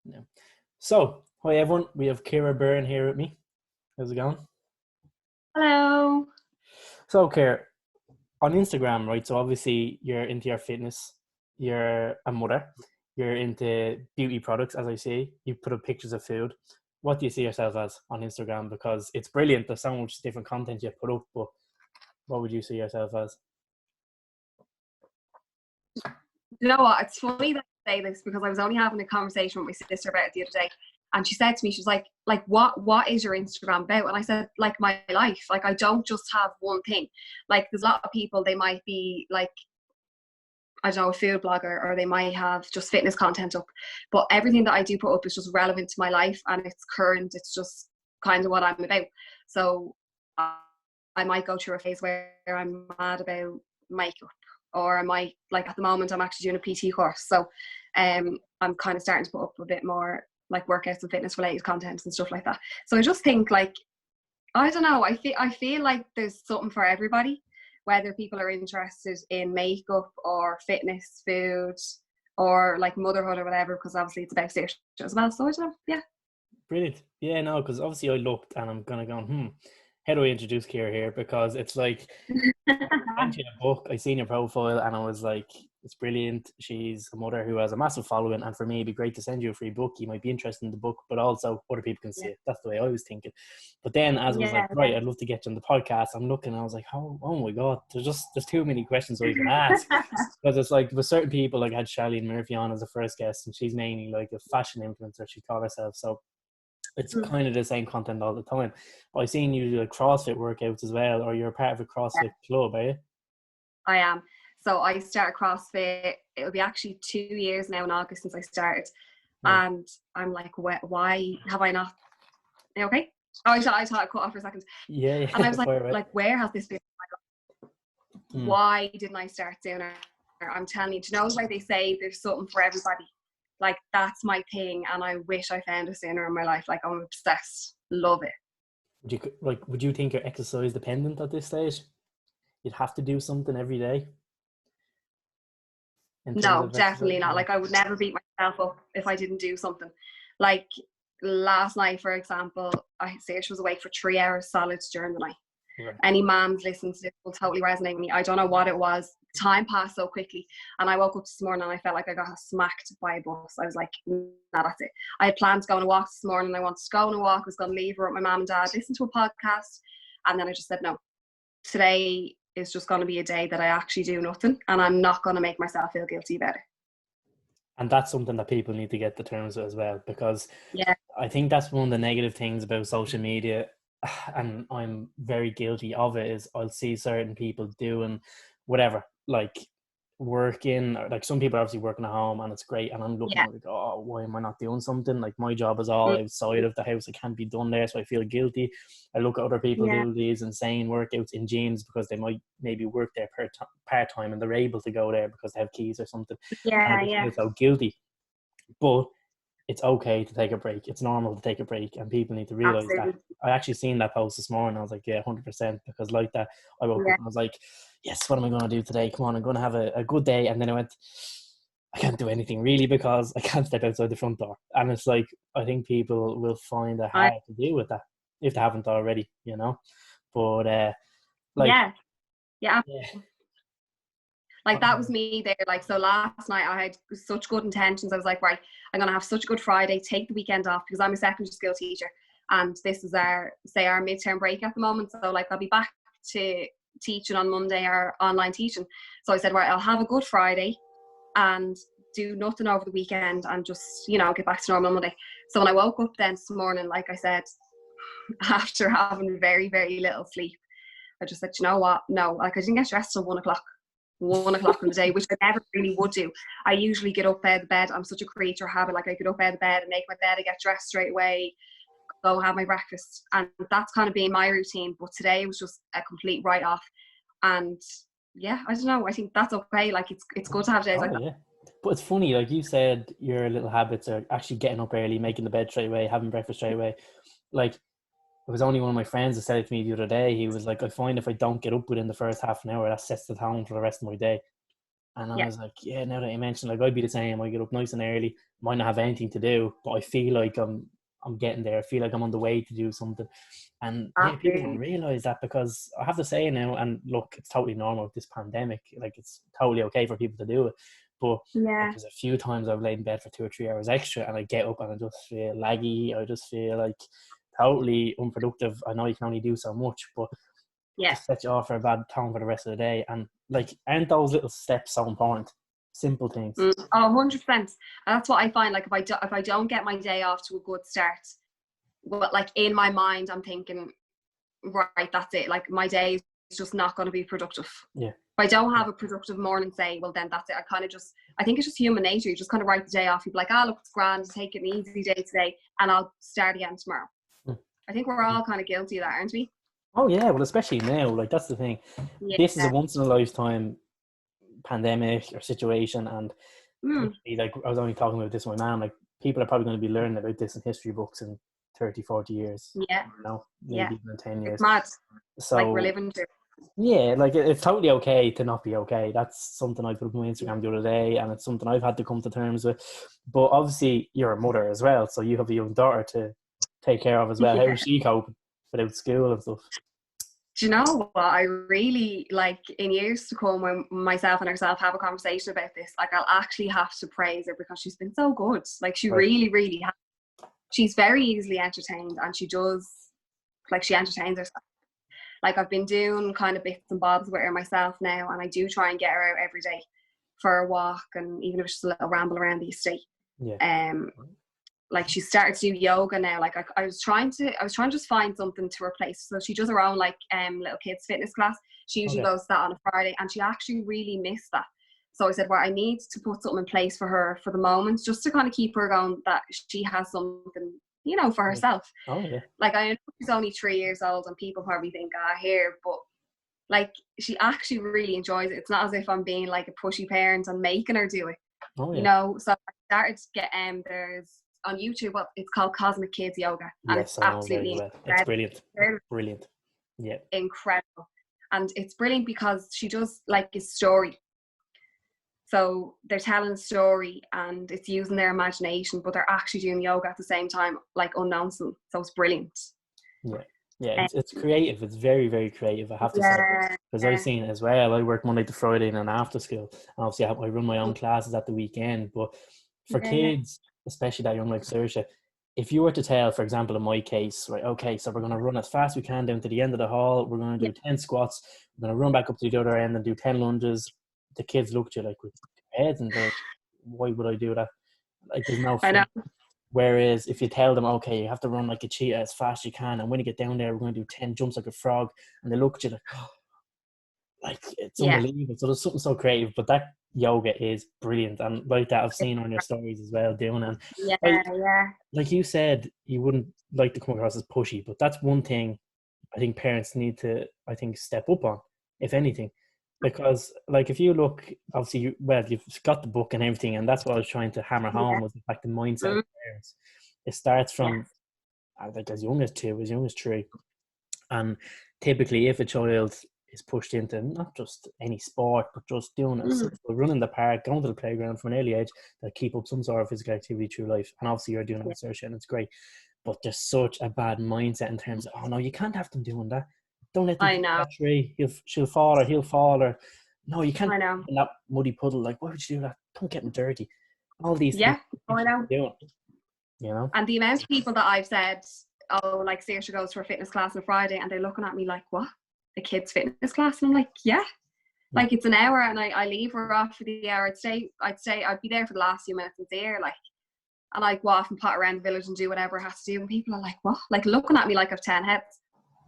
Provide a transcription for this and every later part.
Yeah. So, hi everyone. We have Byrne here with me. How's it going? Hello. So, Ciara, on Instagram, right? So, obviously, you're into your fitness. You're a mother. You're into beauty products, as I see. You put up pictures of food. What do you see yourself as on Instagram? Because it's brilliant. There's so much different content you put up. But what would you see yourself as? You know what? It's funny that you say this because I was only having a conversation with my sister about it the other day, and she said to me, she was like, what is your Instagram about? And I said, like my life. Like I don't just have one thing. Like there's a lot of people, they might be like, I don't know, a food blogger, or they might have just fitness content up. But everything that I do put up is just relevant to my life, and it's current. It's just kind of what I'm about. So I might go through a phase where I'm mad about makeup, or I might, like at the moment I'm actually doing a PT course, so I'm kind of starting to put up a bit more like workouts and fitness related content and stuff like that. So I just think, like, I don't know, I feel like there's something for everybody, whether people are interested in makeup or fitness, food, or like motherhood or whatever, because obviously it's about search as well. So I don't know, yeah. Brilliant. Yeah, no, because obviously I looked and I'm kind of going, how do I introduce Ciara here? Because it's like, sent you a book. I seen your profile and I was like, it's brilliant. She's a mother who has a massive following, and for me, it'd be great to send you a free book. You might be interested in the book, but also other people can see Yeah, it. That's the way I was thinking. But then, as I was like, yeah, right, I'd love to get you on the podcast. I'm looking, and I was like, oh my god, there's too many questions I can ask, because it's like with certain people, like I had Charlene Murphy on as a first guest, and she's mainly like a fashion influencer. She called herself. So it's kind of the same content all the time. I've seen you do like CrossFit workouts as well, or you're a part of a yeah. CrossFit club, are you? I am. So I started CrossFit. It'll be actually 2 years now in August since I started, Right. and I'm like, why have I not? Are you okay? Oh, I thought I cut off for a second, Yeah, and I yeah, was like, fire away. where has this been? Mm. Why didn't I start doing it? I'm telling you, do you know why they say there's something for everybody? Like that's my thing, and I wish I found it sooner in my life. Like I'm obsessed, love it. Would you think you're exercise dependent at this stage? You'd have to do something every day in terms No, of exercise. definitely not. No. Like I would never beat myself up if I didn't do something. Like last night, for example, I say she was awake for 3 hours solid during the night. Right. Any moms listening to this will totally resonate with me. I don't know what it was. Time passed so quickly, and I woke up this morning and I felt like I got smacked by a bus. I was like, nah, that's it. I had planned to go on a walk this morning. I wanted to go on a walk. I was going to leave her with my mom and dad, listen to a podcast, and then I just said no. Today is just going to be a day that I actually do nothing, and I'm not going to make myself feel guilty about it. And that's something that people need to get to terms with as well, because Yeah, I think that's one of the negative things about social media, and I'm very guilty of it, is I'll see certain people doing whatever, like working, or like some people are obviously working at home and it's great, and I'm looking yeah, like, oh, why am I not doing something? Like my job is all mm, outside of the house, it can't be done there, so I feel guilty. I look at other people yeah, do these insane workouts in gyms because they might maybe work there part-time and they're able to go there because they have keys or something, and I yeah, just yeah. feel so guilty. But it's okay to take a break. It's normal to take a break, and people need to realize that. Absolutely. I actually seen that post this morning. I was like, yeah, 100%. Because like that, I woke up Yeah, and I was like, yes, what am I going to do today? Come on, I'm going to have a good day. And then I went, I can't do anything really because I can't step outside the front door. And it's like, I think people will find it I hard to deal with that if they haven't already, you know. But like, yeah, yeah. yeah, Like that was me there. Like so, last night I had such good intentions. I was like, right, I'm gonna have such a good Friday. Take the weekend off because I'm a secondary school teacher, and this is our midterm break at the moment. So like I'll be back to teaching on Monday, or online teaching. So I said, right, I'll have a good Friday and do nothing over the weekend and just get back to normal Monday. So when I woke up then this morning, like I said, after having very very little sleep, I just said, you know what? No, like I didn't get dressed till 1 o'clock. 1 o'clock in the day, which I never really would do. I usually get up out of bed. I'm such a creature of habit. Like I get up out of bed and make my bed, I get dressed straight away, go have my breakfast. And that's kind of been my routine. But today was just a complete write off. And yeah, I don't know. I think that's okay. Like it's good to have days oh like that. yeah. But it's funny, like you said, your little habits are actually getting up early, making the bed straight away, having breakfast straight away. Like it was only one of my friends that said it to me the other day. He was like, I find if I don't get up within the first half an hour, that sets the tone for the rest of my day. And I was like, yeah, now that you mentioned, like, I'd be the same. I get up nice and early, might not have anything to do, but I feel like I'm getting there. I feel like I'm on the way to do something. And yeah, people don't realize that, because I have to say now, and look, it's totally normal with this pandemic. Like, it's totally okay for people to do it. But like, there's a few times I've laid in bed for 2 or 3 hours extra, and I get up and I just feel laggy. I just feel like totally unproductive. I know you can only do so much, but just set you off for a bad tone for the rest of the day. And like, aren't those little steps so important? Simple things. 100%. That's what I find. Like, if I don't get my day off to a good start, well, like, in my mind, I'm thinking, right, that's it. Like, my day is just not going to be productive. Yeah. If I don't have a productive morning, say, well, then that's it. I think it's just human nature. You just kind of write the day off. You'd be like, look, it's grand, take an easy day today, and I'll start again tomorrow. I think we're all kind of guilty of that, aren't we? Oh yeah, well, especially now, like, that's the thing. This is a once in a lifetime pandemic or situation, and like, I was only talking about this with my mum, like, people are probably going to be learning about this in history books in 30, 40 years. Maybe even 10 years. It's mad. So, like, we're living through. Yeah, like, it's totally okay to not be okay. That's something I put up on my Instagram the other day, and it's something I've had to come to terms with. But obviously, you're a mother as well, so you have a young daughter to take care of as well. How is she coping without school and stuff? Do you know what? I really, like, in years to come, when myself and herself have a conversation about this, like, I'll actually have to praise her, because she's been so good. Like, she really, really has. She's very easily entertained, and she entertains herself. Like, I've been doing kind of bits and bobs with her myself now, and I do try and get her out every day for a walk, and even if it's just a little ramble around the estate. Like, she started to do yoga now. Like, I was trying to just find something to replace. So she does her own, like, little kids fitness class. She usually goes to that on a Friday, and she actually really missed that. So I said, well, I need to put something in place for her for the moment, just to kind of keep her going, that she has something, you know, for herself. Like, I know she's only 3 years old, and people probably think, here, but like, she actually really enjoys it. It's not as if I'm being like a pushy parent and making her do it. You know, so I started to get there's on YouTube, it's called Cosmic Kids Yoga, and it's absolutely it's brilliant. Yeah, incredible. And it's brilliant because she does, like, a story. So they're telling a story, and it's using their imagination, but they're actually doing yoga at the same time, like, unknown to them. So it's brilliant. Yeah, it's creative. It's very, very creative, I have to say. Because I've seen it as well. I work Monday to Friday in an after school. And obviously, I run my own classes at the weekend. But for kids, especially that young, like Saoirse, if you were to tell, for example, in my case, right, okay, so we're going to run as fast as we can down to the end of the hall. We're going to do 10 squats. We're going to run back up to the other end and do 10 lunges. The kids look at you like with their heads, and they're like, why would I do that? Like, there's no fun. Whereas if you tell them, okay, you have to run like a cheetah as fast as you can, and when you get down there, we're going to do 10 jumps like a frog, and they look at you like, oh, like, it's unbelievable. So there's something so creative, but that yoga is brilliant, and like that I've seen on your stories as well doing it. Like you said, you wouldn't like to come across as pushy, but that's one thing I think parents need to, I think, step up on, if anything. Because, like, if you look, obviously, you've got the book and everything, and that's what I was trying to hammer home, was the fact the mindset of parents. It starts from, like, as young as 2, as young as 3. And typically, if a child is pushed into not just any sport, but just doing it, so running the park, going to the playground from an early age, they'll keep up some sort of physical activity through life. And obviously, you're doing it with Saoirse, and it's great. But there's such a bad mindset in terms of, oh no, you can't have them doing that. Don't let them do that tree. She'll fall, or he'll fall, or no, you can't in that muddy puddle. Like, why would you do that? Don't get them dirty. All these things. I know. Doing, you know. And the amount of people that I've said, oh, like, Saoirse goes to a fitness class on a Friday, and they're looking at me like, what? A kid's fitness class? And I'm like, like, it's an hour, and I leave her off for the hour. I'd be there for the last few minutes and there, like, and I go off and pot around the village and do whatever I have to do. And people are like, what? Like, looking at me like I've 10 heads.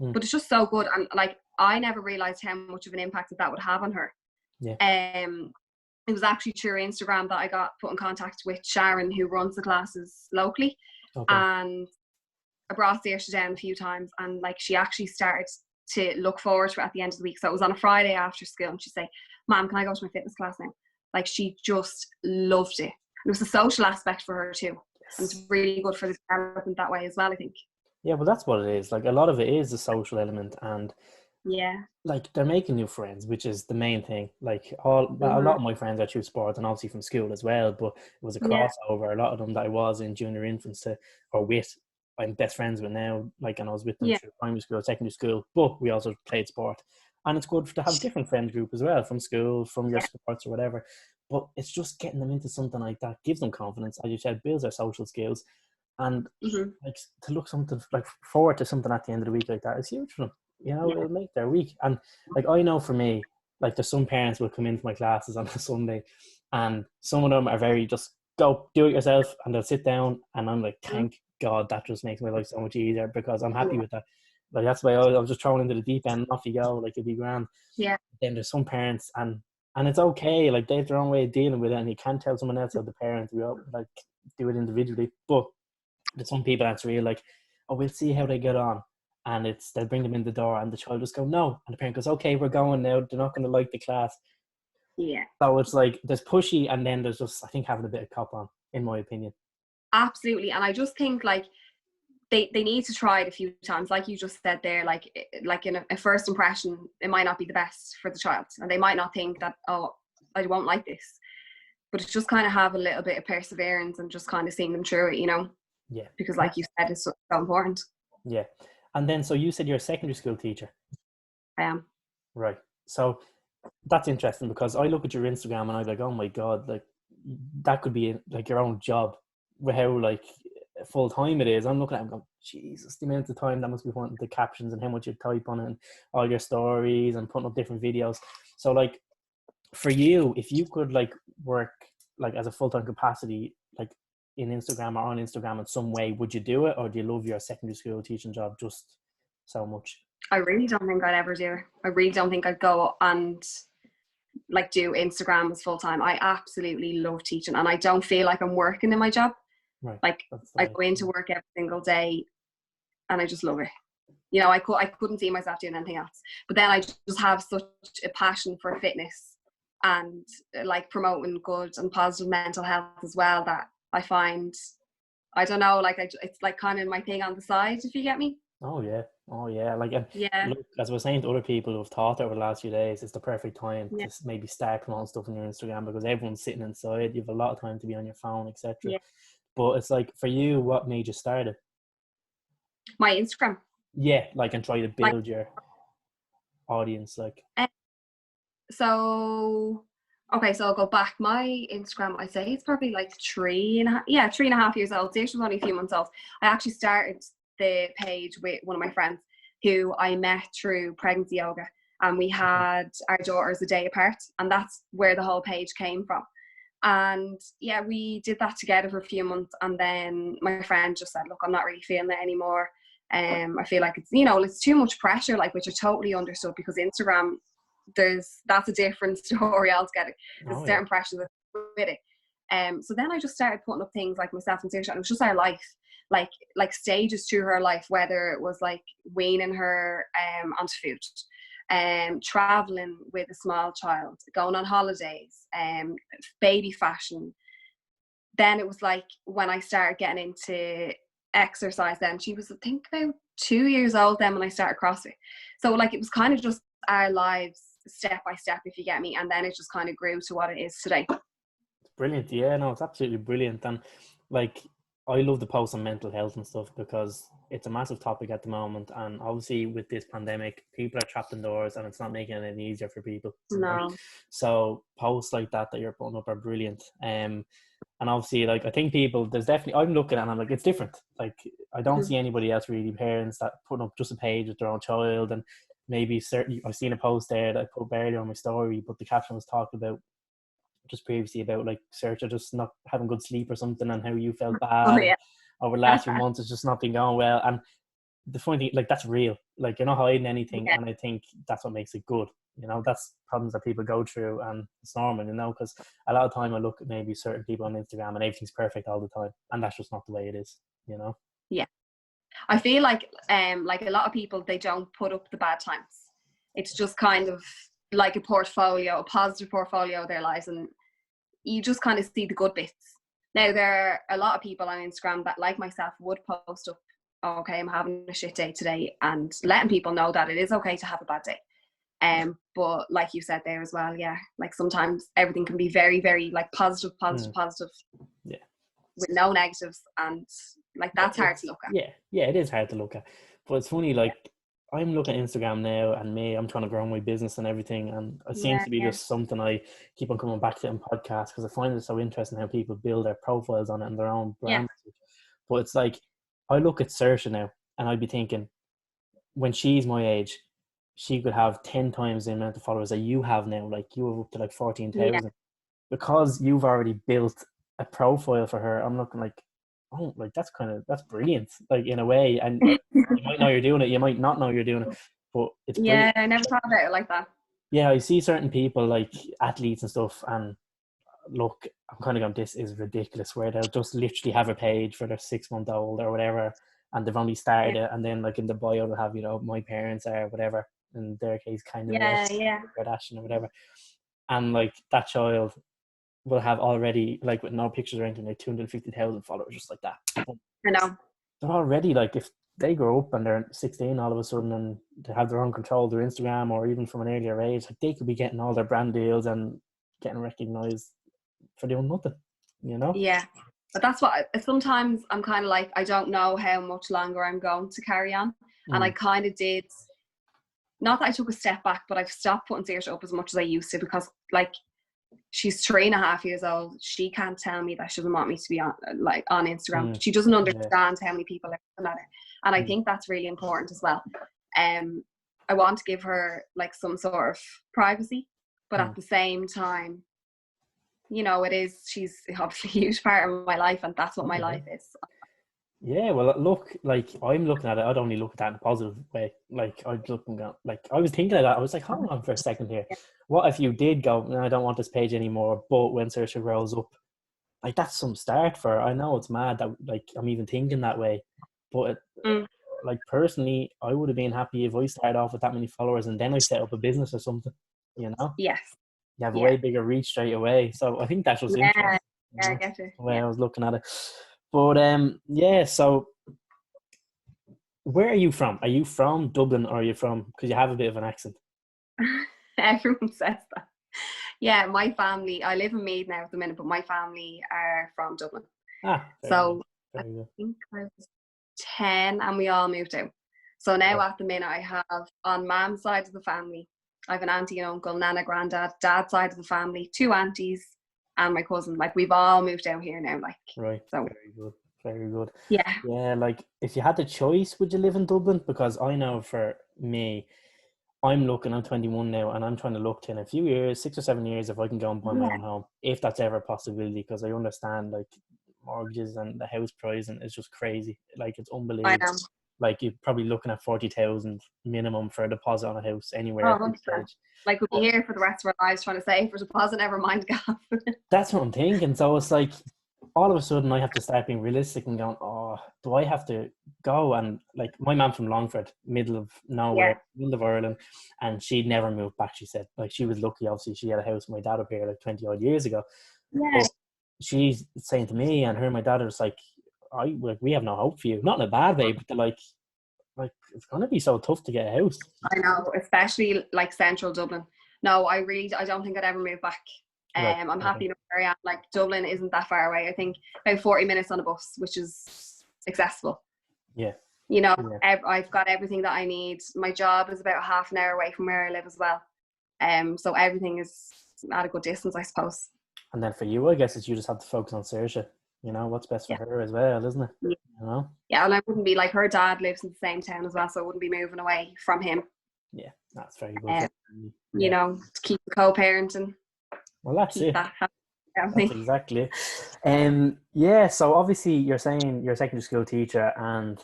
But it's just so good, and like, I never realized how much of an impact that would have on her. It was actually through Instagram that I got put in contact with Sharon, who runs the classes locally, and I brought Saoirse down a few times, and like, she actually started to look forward to it at the end of the week. So it was on a Friday after school, and she'd say, Mom, can I go to my fitness class now? Like, she just loved it. It was a social aspect for her too, and it's really good for the development that way as well, I think. Yeah, well, that's what it is. Like, a lot of it is a social element, and Yeah. like they're making new friends, which is the main thing. Like a Hmm. lot of my friends are through sports and obviously from school as well, but it was a Yeah. crossover. A lot of them that I was in junior infants to or with, I'm best friends with now. Like, and I was with them Yeah. through primary school, secondary school, but we also played sport, and it's good to have a different friend group as well from school, from your Yeah. sports or whatever. But it's just getting them into something like that gives them confidence, as you said, builds their social skills, and Hmm. like to look something like forward to something at the end of the week like that is huge for them. You know, Yeah. it'll make their week. And like I know for me, like there's some parents will come into my classes on a Sunday, and some of them are very just go do it yourself, and they'll sit down, and I'm like, Mhm. thank God, that just makes my life so much easier because I'm happy Yeah. with that. Like that's why I was just thrown into the deep end, and off you go, like it'd be grand. Yeah. Then there's some parents, and it's okay, like they have their own way of dealing with it, and you can't tell someone else how the parent. We all like do it individually, but there's some people that's really like, oh, we'll see how they get on. And it's they'll bring them in the door and the child just go, no. And the parent goes, okay, we're going now. They're not going to like the class. Yeah. So it's like there's pushy and then there's just, I think, having a bit of cop on, in my opinion. Absolutely. And I just think like they need to try it a few times, like you just said there, like in a first impression, it might not be the best for the child. And they might not think that, oh, I won't like this. But it's just kind of have a little bit of perseverance and just kind of seeing them through it, Yeah. because like you said, it's so important. Yeah. And then, so you said you're a secondary school teacher. I am. Right. So that's interesting because I look at your Instagram and I'm like, oh my God, like that could be like your own job with how like full time it is. I'm looking at it and going, Jesus, the amount of time that must be putting the captions and how much you type on it and all your stories and putting up different videos. So like for you, if you could like work like as a full time capacity, like in Instagram or on Instagram in some way, would you do it, or do you love your secondary school teaching job just so much? I really don't think I'd ever do it. I really don't think I'd go and like do Instagram as full time. I absolutely love teaching and I don't feel like I'm working in my job. Right. Like That's I like, go into work every single day and I just love it. I couldn't see myself doing anything else. But then I just have such a passion for fitness and like promoting good and positive mental health as well that I find, I don't know, like it's like kind of my thing on the side, if you get me. oh yeah, oh yeah. Like, and Yeah, look, as I was saying to other people who've taught over the last few days, it's the perfect time yeah, to maybe start promoting stuff on your Instagram because everyone's sitting inside. You have a lot of time to be on your phone, etc. yeah. But it's like for you, what made you start it? My Instagram, Yeah, like and try to like, build your audience. Like, eh, so okay, so I'll go back. My Instagram, I say it's probably like 3.5 years old. So she was only a few months old. I actually started the page with one of my friends who I met through pregnancy yoga, and we okay, had our daughters a day apart, and that's where the whole page came from. And yeah, we did that together for a few months, and then my friend just said, "Look, I'm not really feeling it anymore. I feel like it's too much pressure, like, which I totally understood because Instagram, that's a different story altogether. There's oh yeah, certain pressure with it. So then I just started putting up things like myself and Saoirse, and it was just our life, like stages through her life, whether it was like weaning her onto food, traveling with a small child, going on holidays, baby fashion. Then it was like when I started getting into exercise, then she was, I think, about 2 years old then when I started CrossFit. So like it was kind of just our lives step by step, if you get me, and then it just kind of grew to what it is today. brilliant. Yeah, no, it's absolutely brilliant. And like, I love the post on mental health and stuff because it's a massive topic at the moment. And obviously, with this pandemic, people are trapped indoors and it's not making it any easier for people, you know. No. So, posts like that you're putting up are brilliant. And obviously, like, I think people, there's definitely, I'm looking and I'm like, it's different. Like, I don't Mhm. see anybody else really, parents that put up just a page with their own child. And maybe certainly, I've seen a post there that I put earlier on my story, but the caption was talking about just previously about like Saoirse just not having good sleep or something and how you felt Oh bad and yeah. over the last few months it's just not been going well. And the funny thing, like that's real. Like you're not hiding anything, Yeah. and I think that's what makes it good. That's problems that people go through, and it's normal. Because a lot of time I look at maybe certain people on Instagram and everything's perfect all the time, and that's just not the way it is. You know. Yeah. I feel like a lot of people, they don't put up the bad times. It's just kind of like a portfolio, a positive portfolio of their lives, and you just kind of see the good bits. Now there are a lot of people on Instagram that, like myself, would post up oh, okay, I'm having a shit day today, and letting people know that it is okay to have a bad day. But like you said there as well, yeah, like sometimes everything can be very, very like positive, Yeah. with no negatives, and like that's hard to look at. Yeah, it is hard to look at. But it's funny, like I'm looking at Instagram now, and I'm trying to grow my business and everything, and it seems to be just something I keep on coming back to in podcasts, because I find it so interesting how people build their profiles on it and their own brand. But it's like, I look at Saoirse now, and I'd be thinking, when she's my age, she could have 10 times the amount of followers that you have now. Like, you have up to like 14,000. Because you've already built a profile for her, I'm looking like, oh, like that's brilliant, like in a way. And you might know you're doing it, you might not know you're doing it, but it's brilliant. I never thought about it like that. Yeah, I see certain people like athletes and stuff, and look, I'm kind of going, this is ridiculous, where they'll just literally have a page for their 6-month-old or whatever, and they've only started it, and then like in the bio they'll have, my parents are whatever, in their case kind of Kardashian or whatever, and like that child will have already, like with no pictures or anything, like 250,000 followers, just like that. I know. They're already, like, if they grow up and they're 16 all of a sudden, and they have their own control, their Instagram, or even from an earlier age, like they could be getting all their brand deals and getting recognized for doing nothing, Yeah. But that's what, sometimes I'm kind of like, I don't know how much longer I'm going to carry on. And I kind of did, not that I took a step back, but I've stopped putting Saoirse up as much as I used to, because like, she's 3.5 years old. She can't tell me that she doesn't want me to be on Instagram. She doesn't understand how many people are looking at it, and I think that's really important as well. I want to give her like some sort of privacy, but at the same time, she's obviously a huge part of my life, and that's what my life is. Yeah, well, look, like I'm looking at it, I'd only look at that in a positive way. Like I was thinking of that. I was like, hold on for a second here. What if you did go, no, I don't want this page anymore, but when Saoirse grows up, like that's some start for her. I know it's mad that like I'm even thinking that way, but like personally, I would have been happy if I started off with that many followers and then I set up a business or something, Yes. You have a way bigger reach straight away. So I think that's what's interesting. Yeah, I get it. The way I was looking at it. But so where are you from? Are you from Dublin, or are you from, because you have a bit of an accent? Everyone says that. Yeah, my family, I live in Meath now at the minute, but my family are from Dublin. So I think I was 10 and we all moved out. So now at the minute I have, on Mum's side of the family, I have an auntie and uncle, Nana, Grandad. Dad's side of the family, 2 aunties and my cousin. Like, we've all moved out here now. Like, right. So very good. Yeah. Like, if you had the choice, would you live in Dublin? Because I know for me, I'm 21 now, and I'm trying to look to, in a few years, 6 or 7 years, if I can go and buy my own home, if that's ever a possibility, because I understand like mortgages and the house pricing is just crazy. Like, it's unbelievable. I know. Like, you're probably looking at 40,000 minimum for a deposit on a house anywhere. Oh, 100%. Like, we'll be here for the rest of our lives trying to save for deposit, never mind gaff. That's what I'm thinking. So it's like, all of a sudden I have to start being realistic and going, oh, do I have to go? And like, my mum from Longford, middle of nowhere, middle of Ireland, and she'd never moved back. She said, like, she was lucky, obviously she had a house with my dad up here like 20 odd years ago. But she's saying to me, and her and my dad are just like, we have no hope for you. Not in a bad way, but they're like it's gonna be so tough to get a house. I know, especially like central Dublin. No, I don't think I'd ever move back. I'm happy enough where I am. Like, Dublin isn't that far away. I think about 40 minutes on a bus, which is accessible. I've got everything that I need. My job is about half an hour away from where I live as well. So everything is at a good distance, I suppose. And then for you, I guess, is you just have to focus on Saoirse. What's best for her as well, isn't it? Yeah, and I wouldn't be, like, her dad lives in the same town as well, so I wouldn't be moving away from him. Yeah, that's very good. To keep the co-parenting. Well, that's it. That's exactly it. So obviously you're saying you're a secondary school teacher, and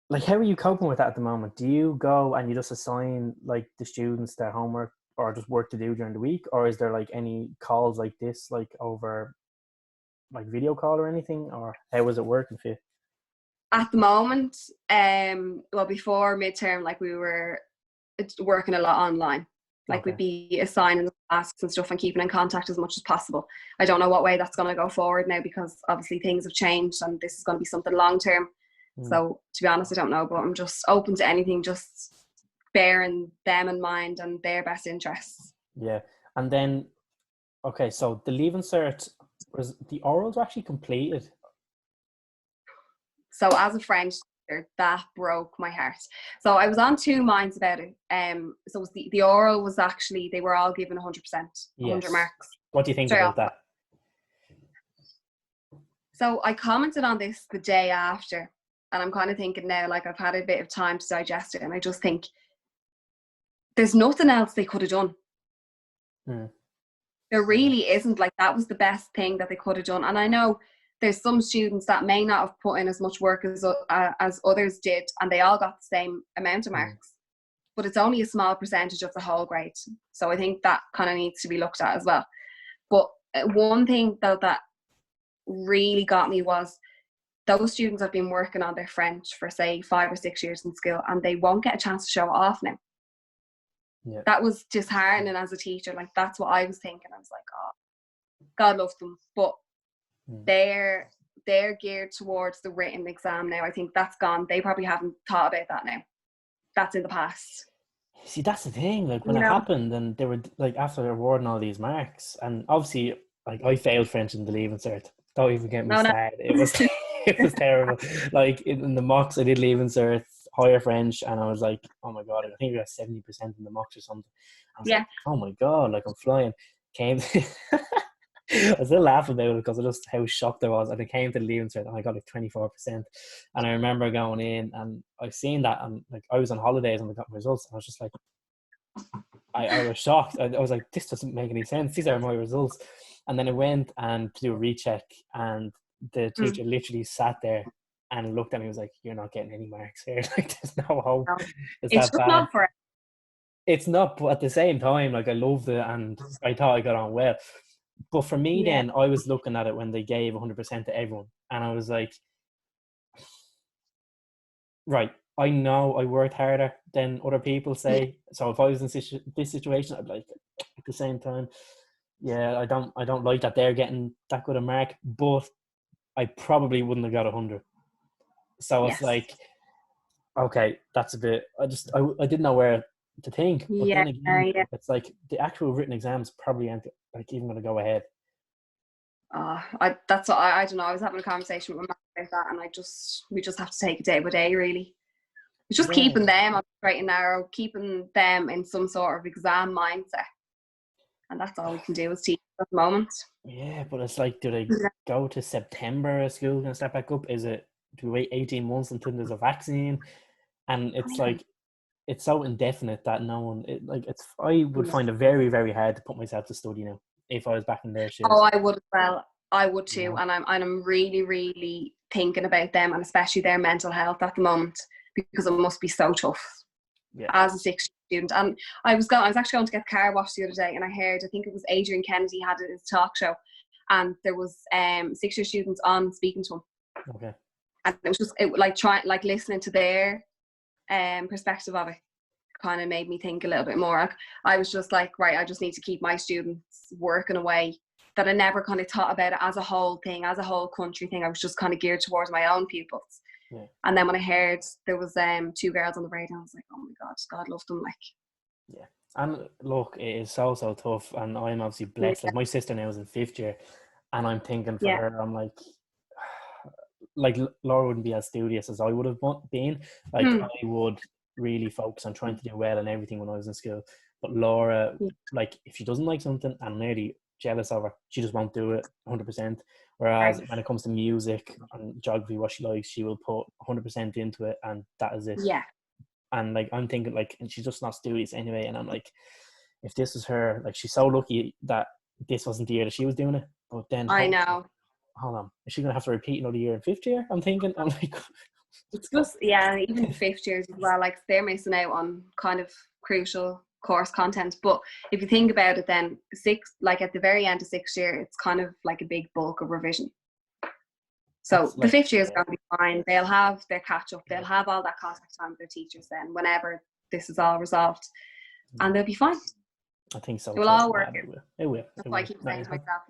like, how are you coping with that at the moment? Do you go and you just assign like the students their homework or just work to do during the week, or is there like any calls like this, like over like video call or anything, or how is it working for you? At the moment, before midterm, like, we were working a lot online. Like, we'd be assigning tasks and stuff and keeping in contact as much as possible. I don't know what way that's going to go forward now, because obviously things have changed and this is going to be something long term. So to be honest, I don't know, but I'm just open to anything, just bearing them in mind and their best interests. Yeah. And then, okay, so the Leaving Cert, was the orals were actually completed? So as a French teacher, that broke my heart. So I was on two minds about it. So it was the oral was actually, they were all given 100%, 100 Yes. marks. What do you think Straight about off. that? So I commented on this the day after, and I'm kind of thinking now, like I've had a bit of time to digest it, and I just think there's nothing else they could have done. There really isn't. Like, that was the best thing that they could have done. And I know there's some students that may not have put in as much work as others did, and they all got the same amount of marks. But it's only a small percentage of the whole grade. So I think that kind of needs to be looked at as well. But one thing though that really got me was those students have been working on their French for say 5 or 6 years in school, and they won't get a chance to show it off now. Yeah. That was disheartening as a teacher. Like, that's what I was thinking. I was like, oh, God love them, but they're geared towards the written exam now. I think that's gone. They probably haven't thought about that now. That's in the past. See, that's the thing. Like, when it happened, and they were like, after awarding all these marks, and obviously, like, I failed French in the Leaving Cert. Don't even get me started. It was it was terrible. Like, in the mocks, I did Leaving Cert, higher French, and I was like, oh my God, I think I got 70% in the mocks or something. I was like, oh my God, like, I'm flying. Came I still laugh about it because of just how shocked I was. And I came to the Leaving Cert and I got like 24%. And I remember going in and I've seen that, and like I was on holidays and I got my results, and I was just like, I was shocked. I was like, this doesn't make any sense. These are my results. And then I went and to do a recheck, and the teacher literally sat there and looked at me and was like, you're not getting any marks here. Like, there's no hope. No. It's It's that just bad. not for it. It's not, but at the same time, like, I loved it and I thought I got on well. But for me, then, I was looking at it when they gave 100% to everyone, and I was like, right, I know I worked harder than other people say. So if I was in this situation, I'd be like, at the same time, yeah, I don't like that they're getting that good a mark, but I probably wouldn't have got 100. So it's like, okay, that's a bit. I didn't know where to think. But then again, it's like the actual written exams probably aren't like even going to go ahead. That's what I don't know. I was having a conversation with my mum about that, and we just have to take it day by day, really. It's just keeping them on the straight and narrow, keeping them in some sort of exam mindset, and that's all we can do as teachers at the moment. Yeah, but it's like, do they go to September? Is school going to start back up? Do we wait 18 months until there's a vaccine? And it's like, it's so indefinite that no one, I would find it very, very hard to put myself to study now if I was back in their shoes. Oh, I would as well. I would too. Yeah. And I'm really, really thinking about them, and especially their mental health at the moment, because it must be so tough as a 6th student. And I was actually going to get the car washed the other day, and I heard, I think it was Adrian Kennedy had his talk show, and there was 6th year students on speaking to him. Okay. And it was just listening to their perspective of it kind of made me think a little bit more. I was just like, right, I just need to keep my students working away. That I never kind of thought about it as a whole thing, as a whole country thing. I was just kind of geared towards my own pupils. Yeah. And then when I heard there was 2 girls on the radio, I was like, oh my God love them. Like, yeah. And look, it is so tough, and I'm obviously blessed. Like, my sister now is in 5th year, and I'm thinking for her, I'm like Laura wouldn't be as studious as I would have been. Like, I would really focus on trying to do well and everything when I was in school. But Laura, like, if she doesn't like something, I'm nearly jealous of her, she just won't do it 100%. Whereas when it comes to music and geography, what she likes, she will put 100% into it, and that is it. Yeah. And like, I'm thinking, like, and she's just not studious anyway, and I'm like, if this is her, like, she's so lucky that this wasn't the year that she was doing it. But then I know, hold on, is she gonna have to repeat another year in 5th year? I'm like, it's just, even 5th years as well, like, they're missing out on kind of crucial course content. But if you think about it, then at the very end of 6th year, it's kind of like a big bulk of revision. So the 5th year is going to be fine. They'll have their catch up. They'll have all that contact time with their teachers then, whenever this is all resolved, and they'll be fine. I think so. It will all work. It will. That's why I keep saying to myself,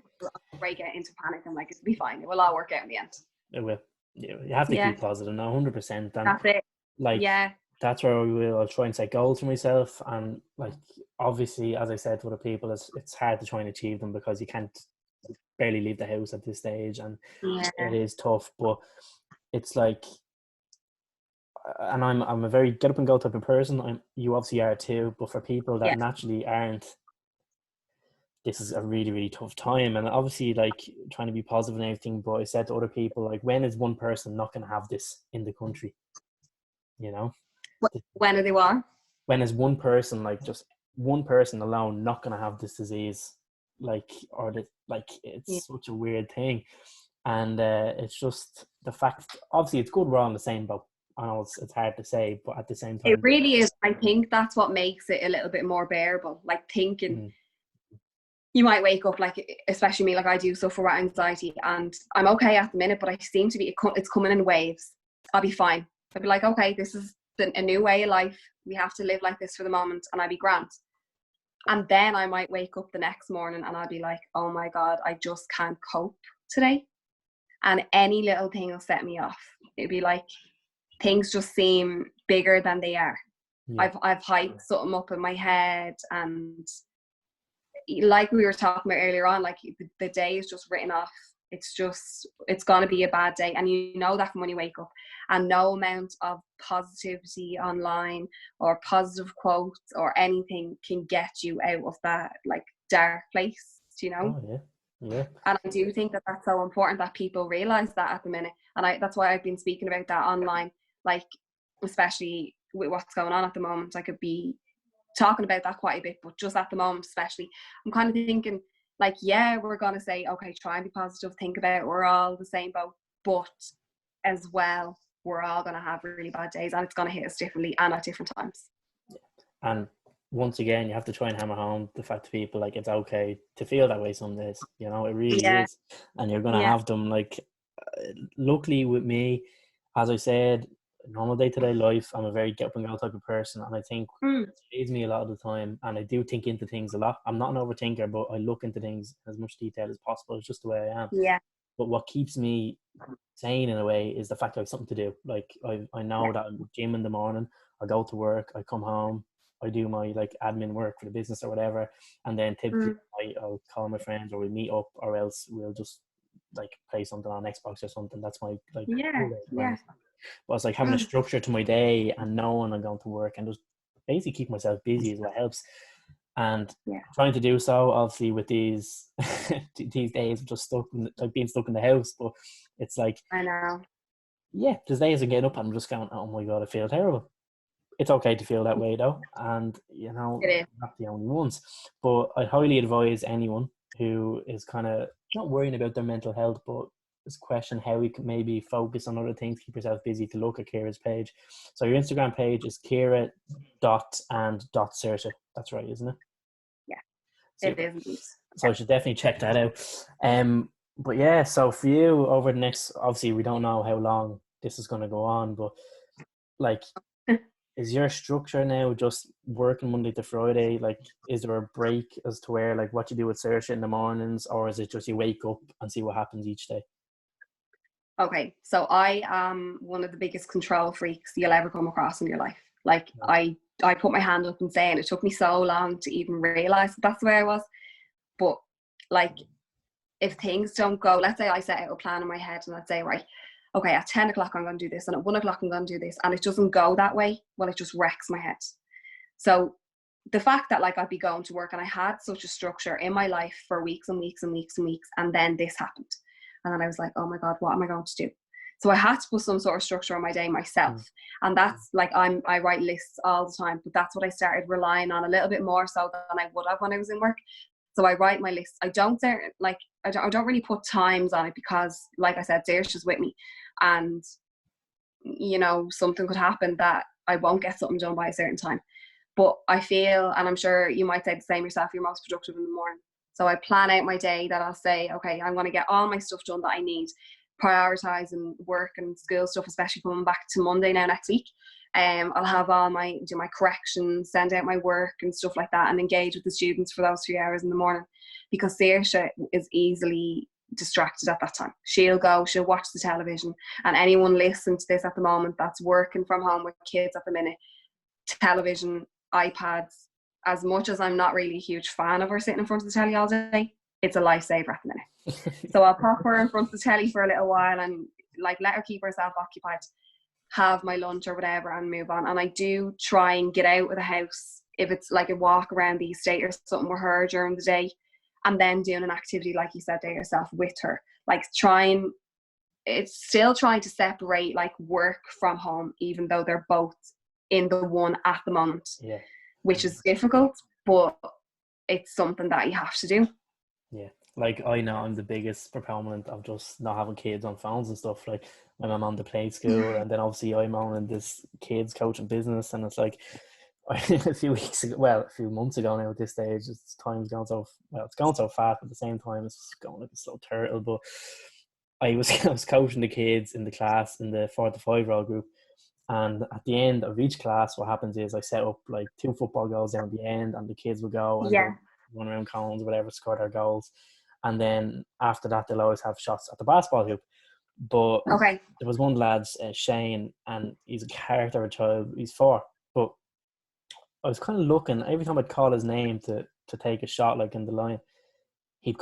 break it into panic. I'm like, it'll be fine. It will all work out in the end. It will. you have to Yeah, keep positive now, 100%. And that's it. like Yeah, that's where I'll try and set goals for myself. And like obviously, as I said to other people, it's hard to try and achieve them because you can't barely leave the house at this stage, and yeah, it is tough. But it's like, and I'm a very get up and go type of person. You obviously are too. But for people that yeah. naturally aren't, this is a really, really tough time. And obviously, like trying to be positive and everything. But I said to other people, like, when is one person not going to have this in the country? You know, When are they what? when is one person, like just one person alone, not going to have this disease? Like, or the, like, Yeah. it's such a weird thing. And it's just the fact, obviously, it's good we're all in the same boat. I know it's hard to say, but at the same It time, really is. I think that's what makes it a little bit more bearable. Like thinking mm, you might wake up, like especially me, like I do suffer with anxiety, and I'm okay at the minute, but I seem to be it's coming in waves. I'll be fine. I'll be like, okay, this is a new way of life. We have to live like this for the moment, and I'll be grand. And then I might wake up the next morning and I'll be like, oh my god, I just can't cope today, and any little thing will set me off. It'd be like things just seem bigger than they are. yeah, I've hyped something up in my head, and like we were talking about earlier on, like the day is just written off. It's gonna be a bad day, and you know that from when you wake up. And no amount of positivity online or positive quotes or anything can get you out of that like dark place, you know. oh yeah, yeah, And I do think that that's so important that people realize that at the minute. And that's why I've been speaking about that online, like especially with what's going on at the moment. I could be talking about that quite a bit, but just at the moment especially, I'm kind of thinking like, yeah, we're gonna say, okay, try and be positive, think about it, we're all the same boat, but as well, we're all gonna have really bad days, and it's gonna hit us differently and at different times. and once again, you have to try and hammer home the fact to people, like, it's okay to feel that way some days. You know, it really Yeah, is, and you're gonna yeah, have them. Like, luckily with me, as I said, normal day to day life, I'm a very get up and go type of person, and I think mm, saves me a lot of the time. And I do think into things a lot. I'm not an overthinker, but I look into things in as much detail as possible. It's just the way I am. yeah, But what keeps me sane in a way is the fact I have something to do. Like, I know yeah, that I'm gym in the morning, I go to work, I come home, I do my like admin work for the business or whatever, and then typically mm, I'll call my friends, or we meet up, or else we'll just like play something on Xbox or something. That's my like yeah, cool day, to be yeah, honest. But it's like having a mm, structure to my day and knowing I'm going to work, and just basically keep myself busy is what helps. And yeah, trying to do so, obviously, with these these days, just stuck in, like being stuck in the house. But it's like, I know. yeah, there's days I'm getting up and I'm just going, oh my god, I feel terrible. It's okay to feel that way though, and you know, It is. not the only ones. But I highly advise anyone who is kind of not worrying about their mental health, but is question how we can maybe focus on other things, keep yourself busy, to look at Ciara's page. So your Instagram page is Ciara.and.Saoirse. That's right, isn't it? Yeah, it Super. is indeed. So I should definitely check that out. But yeah, so for you over the next, obviously we don't know how long this is going to go on, but like, is your structure now just working Monday to Friday? Like, is there a break as to where, like, what you do with Saoirse in the mornings, or is it just you wake up and see what happens each day? Okay, so I am one of the biggest control freaks you'll ever come across in your life. Like Yeah. I put my hand up and say, and it took me so long to even realize that that's the way I was. But like, if things don't go, let's say I set out a plan in my head and I'd say, right, okay, at 10 o'clock I'm going to do this, and at 1 o'clock I'm going to do this, and it doesn't go that way, well, it just wrecks my head. So the fact that like I'd be going to work and I had such a structure in my life for weeks and weeks and weeks and weeks, and then this happened. And then I was like, oh my God, what am I going to do? So I had to put some sort of structure on my day myself. Mm. And that's like, I write lists all the time, but that's what I started relying on a little bit more so than I would have when I was in work. So I write my list. I don't really put times on it because, like I said, Saoirse's with me, and you know, something could happen that I won't get something done by a certain time. But I feel, and I'm sure you might say the same yourself, you're most productive in the morning. So I plan out my day that I'll say, okay, I'm going to get all my stuff done that I need, prioritizing work and school stuff, especially coming back to Monday now next week. I'll have do my corrections, send out my work and stuff like that, and engage with the students for those 3 hours in the morning. Because Saoirse is easily distracted at that time. She'll watch the television, and anyone listening to this at the moment that's working from home with kids at the minute, television, iPads, as much as I'm not really a huge fan of her sitting in front of the telly all day, it's a lifesaver at the minute. So I'll pop her in front of the telly for a little while and like let her keep herself occupied, have my lunch or whatever, and move on. And I do try and get out of the house, if it's like a walk around the estate or something with her during the day, and then doing an activity like you said there yourself with her, like it's still trying to separate like work from home, even though they're both in the one at the moment, which is difficult, but it's something that you have to do. Yeah, like I know I'm the biggest proponent of just not having kids on phones and stuff. Like when I'm on the play school, and then obviously I'm on this kids coaching business, and it's like a few months ago now at this stage, it's going so fast, but at the same time it's going like a slow turtle. But I was coaching the kids in the class in the 4 to 5-year-old group, and at the end of each class what happens is I set up like 2 football goals down the end, and the kids will go and run around cones, whatever, score their goals, and then after that they'll always have shots at the basketball hoop. But there was one lad, Shane, and he's a character of a child. He's 4, but I was kind of looking every time I'd call his name to take a shot, like in the line, he'd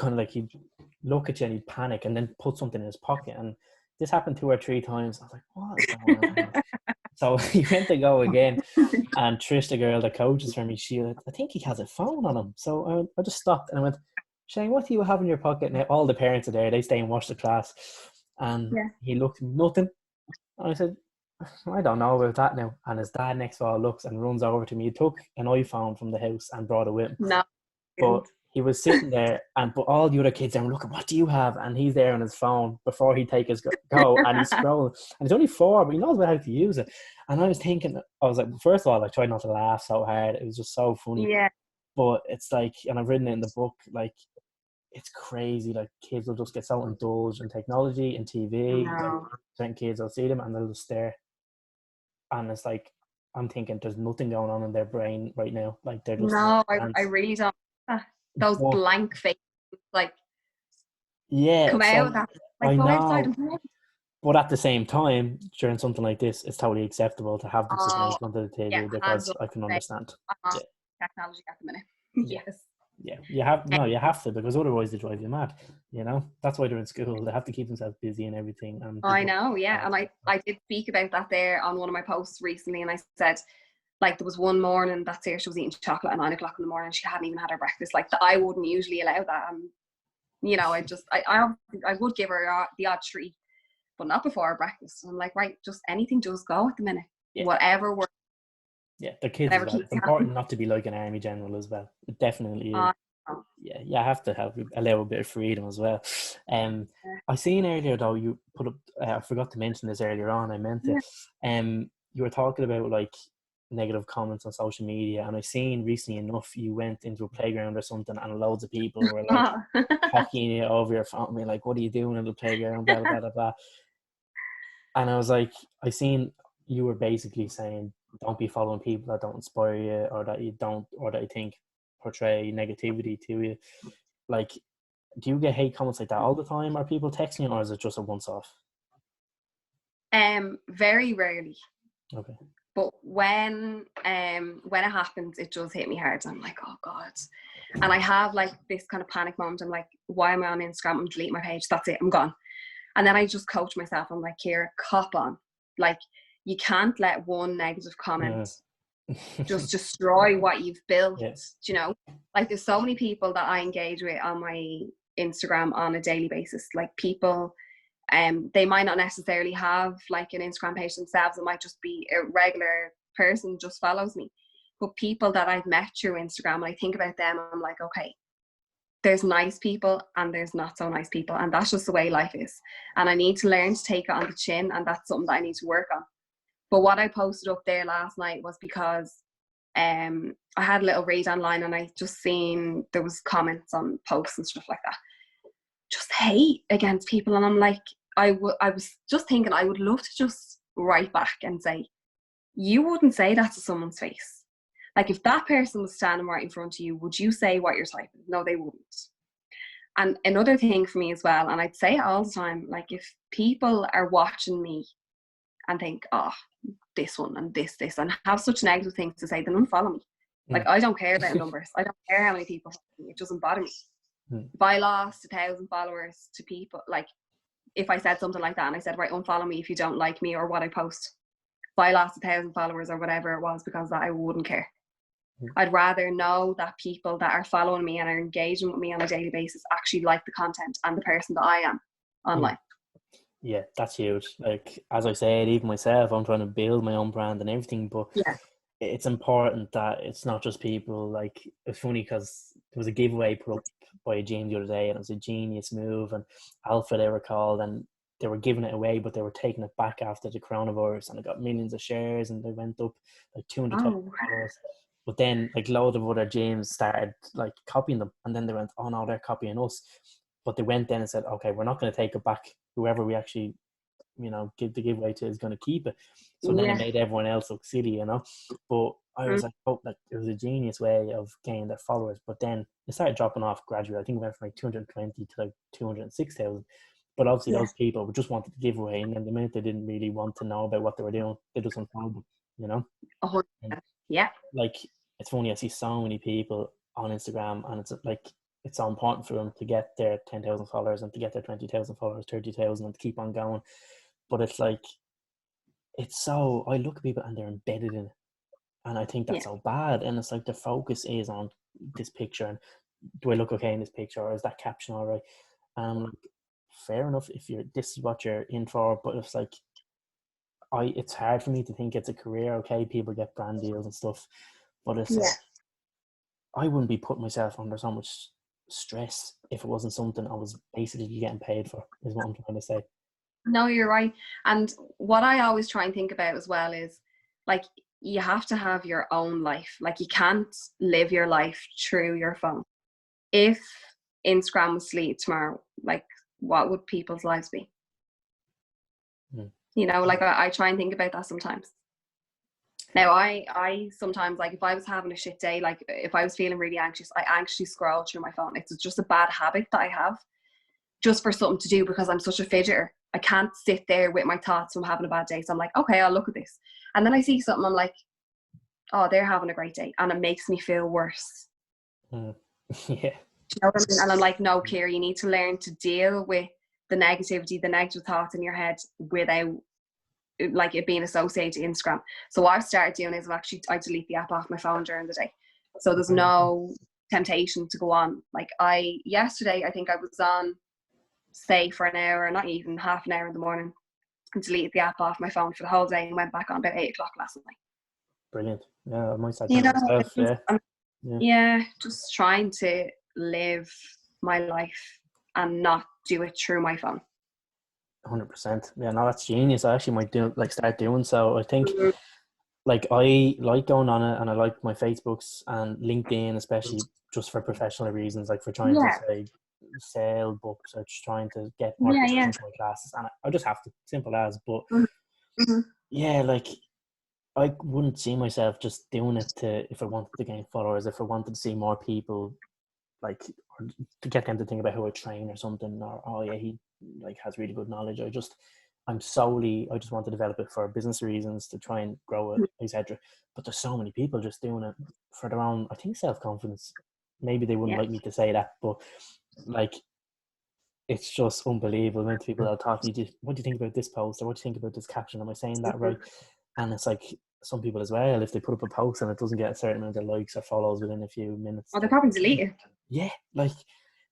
look at you and he'd panic and then put something in his pocket. And this happened 2 or 3 times. I was like, what is going on? So he went to go again, and Trish, the girl that coaches for me, I think he has a phone on him. So I just stopped and I went, Shane, what do you have in your pocket? And all the parents are there. They stay and watch the class. And he looked, nothing. And I said, I don't know about that now. And his dad next door looks and runs over to me. He took an iPhone from the house and brought it with him. No. But he was sitting there, but all the other kids are looking, what do you have? And he's there on his phone before he take his go, and he's scrolling. And he's only 4, but he knows how to use it. And I was thinking, first of all, I tried not to laugh so hard. It was just so funny. Yeah. But it's like, and I've written it in the book, like, it's crazy. Like, kids will just get so indulged in technology and TV. Like, certain kids will see them and they'll just stare. And it's like, I'm thinking there's nothing going on in their brain right now. Like, they're just... No, I really don't. Those blank faces, like, come out. Like, I go know. outside and play. But at the same time, during something like this, it's totally acceptable to have them sitting in front of the TV, because I can understand. Technology at the minute. Yes. Yeah, you have to, because otherwise they drive you mad. You know, that's why they're in school. They have to keep themselves busy and everything. And I know, yeah. And I did speak about that there on one of my posts recently, and I said, like, there was one morning that Saoirse was eating chocolate at 9 o'clock in the morning. She hadn't even had her breakfast. Like, I wouldn't usually allow that. And, you know, I would give her the odd treat, but not before her breakfast. I'm like, right, just anything does go at the minute. Yeah. Whatever works. Yeah, the kids as well. It's important not to be like an army general as well. It definitely is. Yeah, you have to allow a bit of freedom as well. I seen earlier though, you put up, I forgot to mention this earlier on, I meant it. You were talking about like negative comments on social media, and I seen recently enough you went into a playground or something and loads of people were like hacking you over your phone, being like, what are you doing in the playground, blah blah blah blah. And I was like, I seen you were basically saying, don't be following people that don't inspire you, or that you think portray negativity to you. Like, do you get hate comments like that all the time? Are people texting you, or is it just a once off? Very rarely. Okay. But when it happens, it does hit me hard. I'm like, oh God. And I have like this kind of panic moment. I'm like, why am I on Instagram? I'm deleting my page. That's it. I'm gone. And then I just coach myself. I'm like, Ciara, cop on. Like, you can't let one negative comment just destroy what you've built. Yes. You know, like, there's so many people that I engage with on my Instagram on a daily basis. Like, people, they might not necessarily have like an Instagram page themselves. It might just be a regular person just follows me. But people that I've met through Instagram, and I think about them, I'm like, okay, there's nice people and there's not so nice people. And that's just the way life is. And I need to learn to take it on the chin. And that's something that I need to work on. But what I posted up there last night was because I had a little read online, and I just seen there was comments on posts and stuff like that. Just hate against people. And I'm like, I was just thinking I would love to just write back and say, you wouldn't say that to someone's face. Like, if that person was standing right in front of you, would you say what you're typing? No, they wouldn't. And another thing for me as well, and I'd say it all the time, like if people are watching me and think, oh, this one and this, and have such negative things to say, then unfollow me. Like, I don't care about numbers. I don't care how many people follow me. It doesn't bother me. If I lost 1,000 followers to people, like if I said something like that and I said, right, unfollow me if you don't like me or what I post. If I lost 1,000 followers or whatever it was because of that, I wouldn't care. I'd rather know that people that are following me and are engaging with me on a daily basis actually like the content and the person that I am online. Yeah, that's huge. Like, as I said, even myself, I'm trying to build my own brand and everything, but it's important that it's not just people. Like, it's funny because there was a giveaway put up by a gym the other day, and it was a genius move, and Alpha they were called, and they were giving it away, but they were taking it back after the coronavirus, and it got millions of shares, and they went up like 200,000 followers. But then, like, loads of other gyms started like copying them, and then they went, "Oh no, they're copying us." But they went then and said, "Okay, we're not going to take it back. Whoever we actually, give the giveaway to is going to keep it." So then it made everyone else look silly, But I was like, oh, like it was a genius way of gaining their followers. But then it started dropping off gradually. I think it went from like 220 to like 206,000. But obviously those people just wanted the giveaway, and then the minute they didn't really want to know about what they were doing, they just unfollowed them, And, like, it's funny, I see so many people on Instagram, and it's like, it's so important for them to get their 10,000 followers and to get their 20,000 followers, 30,000, and to keep on going. But it's like, I look at people and they're embedded in it. And I think that's so bad. And it's like the focus is on this picture, and do I look okay in this picture, or is that caption all right? Like, fair enough if this is what you're in for, but it's like, it's hard for me to think it's a career. Okay, people get brand deals and stuff, but it's like, I wouldn't be putting myself under so much stress if it wasn't something I was basically getting paid for, is what I'm trying to say. No, you're right. And what I always try and think about as well is, like, you have to have your own life. Like, you can't live your life through your phone. If Instagram was deleted tomorrow, like, what would people's lives be? Like, I try and think about that sometimes. Now, I sometimes, like, if I was having a shit day, like if I was feeling really anxious, I anxiously scroll through my phone. It's just a bad habit that I have, just for something to do, because I'm such a fidgeter. I can't sit there with my thoughts when I'm having a bad day. So I'm like, okay, I'll look at this. And then I see something, I'm like, oh, they're having a great day. And it makes me feel worse. Yeah. Do you know what I mean? And I'm like, no, Ciara, you need to learn to deal with the negativity, the negative thoughts in your head without, like, it being associated to Instagram. So what I've started doing is I delete the app off my phone during the day. So there's no temptation to go on. Like, yesterday, I think I was on, say, for an hour, not even half an hour in the morning, and deleted the app off my phone for the whole day and went back on about 8 o'clock last night. Brilliant. Yeah, I might start doing myself. Just trying to live my life and not do it through my phone. 100%. Yeah, no, that's genius. I actually might start doing so. I think, like, I like going on it, and I like my Facebooks and LinkedIn, especially just for professional reasons, like for trying to say sell books, or just trying to get more people into my classes, and I just have to, simple as. But like, I wouldn't see myself just doing it if I wanted to gain followers, if I wanted to see more people, like, or to get them to think about who I train or something, or, oh yeah, he like has really good knowledge. I just want to develop it for business reasons, to try and grow it, etc. But there's so many people just doing it for their own, I think, self-confidence. Maybe they wouldn't like me to say that, but like, it's just unbelievable. Many people will talk to you, what do you think about this post, or what do you think about this caption? Am I saying that right? And it's like, some people as well, if they put up a post and it doesn't get a certain amount of likes or follows within a few minutes, they're probably deleted. Yeah, like,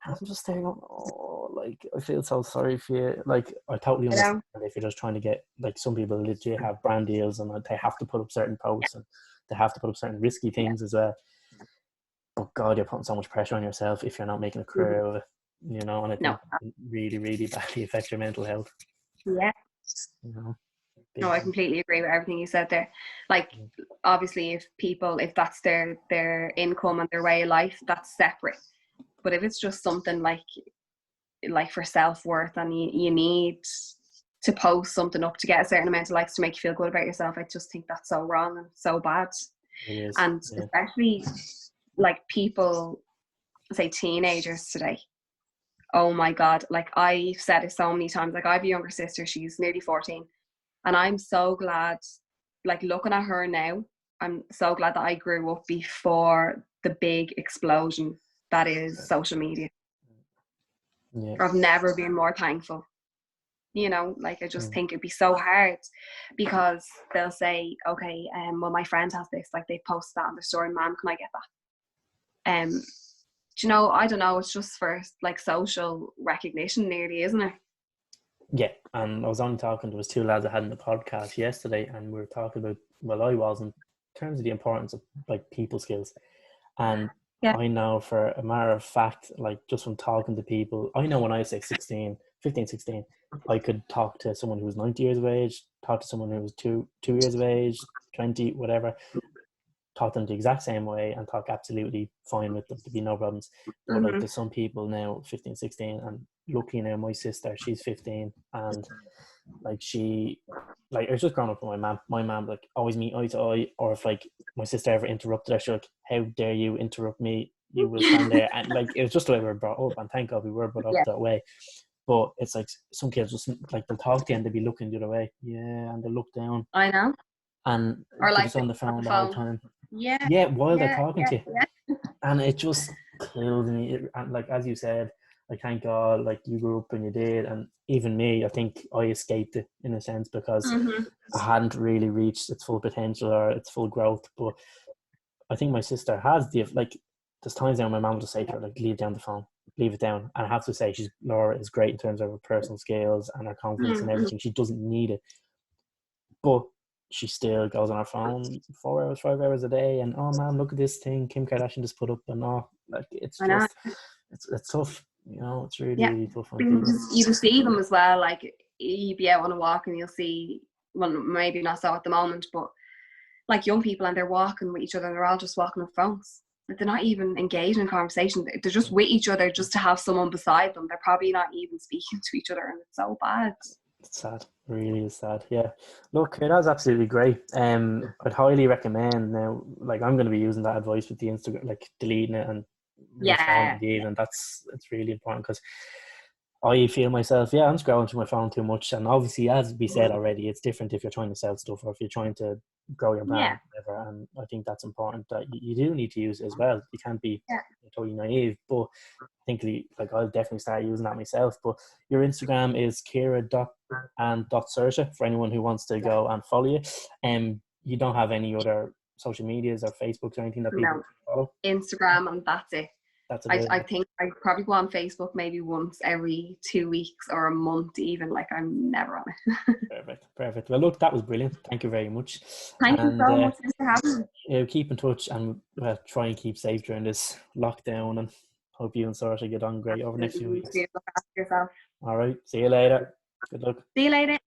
I'm just there going, oh, like, I feel so sorry for you. Like, I totally understand if you're just trying to get, like, some people legit have brand deals and they have to put up certain posts and they have to put up certain risky things as well. But God, you're putting so much pressure on yourself if you're not making a career of it, and I think it really, really badly affects your mental health. Yeah. No, I completely agree with everything you said there. Like, obviously, if that's their income and their way of life, that's separate. But if it's just something like for self-worth, and you need to post something up to get a certain amount of likes to make you feel good about yourself, I just think that's so wrong and so bad. It is. And especially, like, people, say teenagers today, oh my God, like I've said it so many times, like I have a younger sister, she's nearly 14. And I'm so glad, like looking at her now, I'm so glad that I grew up before the big explosion that is social media. Yeah. I've never been more thankful. You know, like I just Mm. think it'd be so hard because they'll say, okay, well, my friend has this, like they post that on their story, Mom, can I get that? Do you know, I don't know, it's just for like social recognition nearly, isn't it? Yeah, and I was only talking, there was two lads I had in the podcast yesterday, and we were talking about, well, I was in terms of the importance of like people skills. And Yeah. I know for a matter of fact, like just from talking to people, I know when I was like 15, 16, I could talk to someone who was 90 years of age, talk to someone who was two years of age, 20, whatever, talk to them the exact same way and talk absolutely fine with them. There'd be no problems. But like there's some people now 15, 16, and luckily now my sister, she's 15, and like she, like I was just growing up with my mom. My mom like always meet eye to eye, or if like my sister ever interrupted her, she's like, "How dare you interrupt me? You will stand there." And like it was just the way we were brought up, and thank God we were brought up Yeah. that way. But it's like some kids just like they'll talk to you and they'll be looking the other way, yeah, and they'll look down, I know. and Or they're like just on the phone the whole time. Yeah. Yeah, while they're Yeah. talking to you. Yeah. And it just killed me. And like as you said, like thank God, like you grew up and you did, and even me, I think I escaped it in a sense because I hadn't really reached its full potential or its full growth. But I think my sister has the like. There's times now my mum will just say to her like, "Leave down the phone, leave it down." And I have to say, Laura is great in terms of her personal skills and her confidence and everything. She doesn't need it, but she still goes on her phone 4 hours, 5 hours a day, and oh man, look at this thing Kim Kardashian just put up, and all like it's I know. just it's tough, you know. It's really Yeah. really tough on You people. just see them as well. Like you be out on a walk and you'll see, well, maybe not so at the moment, but like young people and they're walking with each other and they're all just walking on phones. Like they're not even engaged in conversation. They're just with each other just to have someone beside them. They're probably not even speaking to each other, and it's so bad. It's sad, really is sad. Yeah, look, it was absolutely great. I'd highly recommend now. Like I'm going to be using that advice with the Instagram, like deleting it and your phone in Yeah. the evening. It's really important because I feel myself, yeah, I'm scrolling through my phone too much. And obviously, as we said already, it's different if you're trying to sell stuff or if you're trying to grow your brand, Yeah. whatever. And I think that's important that you do need to use it as well. You can't be Yeah. totally naive. But I think like I'll definitely start using that myself. But your Instagram is Ciara.and.Saoirse for anyone who wants to go and follow you. You don't have any other social medias or Facebooks or anything that people No. follow? Instagram, and that's it. That's I think I probably go on Facebook maybe once every 2 weeks or a month even. Like I'm never on it. Perfect. Well, look, that was brilliant. Thank you very much. Thank you And so much for having me. keep in touch and try and keep safe during this lockdown. And hope you and Saoirse get on great over the next few weeks. Look after yourself. All right. See you later. Good luck. See you later.